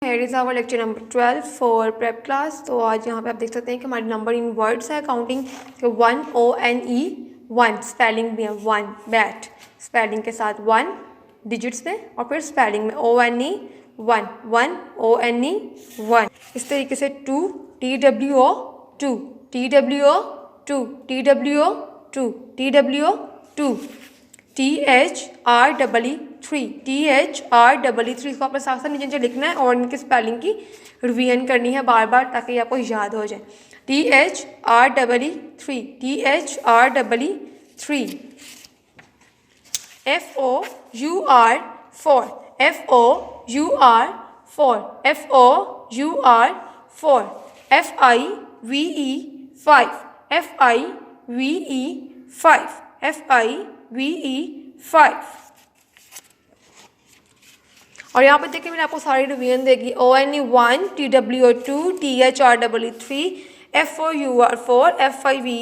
Hair is our lecture number 12 for prep class. तो आज यहाँ पे आप देख सकते हैं कि हमारे नंबर इन वर्ड्स है काउंटिंग 1 1 स्पेलिंग भी है 1 बैट स्पेलिंग के साथ 1 डिजिट्स में और फिर स्पेलिंग में ONE 1 1 ONE 1। इस तरीके से 2 TWO 2 TWO 2 TWO 2 TWO 2 THREE 3 THREE 3 इसको आपने साथ साथ नीचे लिखना है और इनकी स्पेलिंग की रिवीजन करनी है बार बार ताकि आपको याद हो जाए। THREE 3 THREE 3 FOUR 4 FOUR 4 FOUR 5 FIVE 5 और यहाँ पे देखिए मैंने आपको सारी डिवीजन देगी ONE 1 TWO 2 THREE 3 FOUR 4 FIVE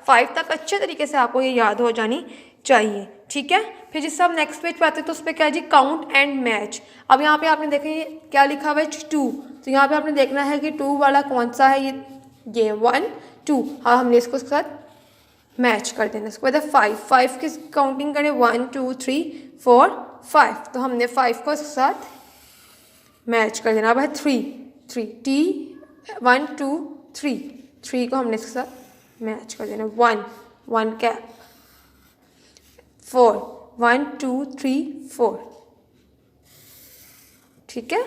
5 तक अच्छे तरीके से आपको ये याद हो जानी चाहिए। ठीक है, फिर जिससे हम नेक्स्ट पेज पे आते हैं तो उस पर क्या है जी काउंट एंड मैच। अब यहाँ पे आपने देखिए क्या लिखा हुआ है 2, तो यहाँ पे आपने देखना है कि 2 वाला कौन सा है, ये 1 2। हाँ, हमने इसको उसके साथ मैच कर देना। इसके बाद 5 की काउंटिंग करें 1 2 3 4 5, तो हमने 5 को इसके साथ मैच कर देना। अब है 3 1 2 3 को हमने इसके साथ मैच कर देना। 1 कैप 4 1 2 3 4। ठीक है।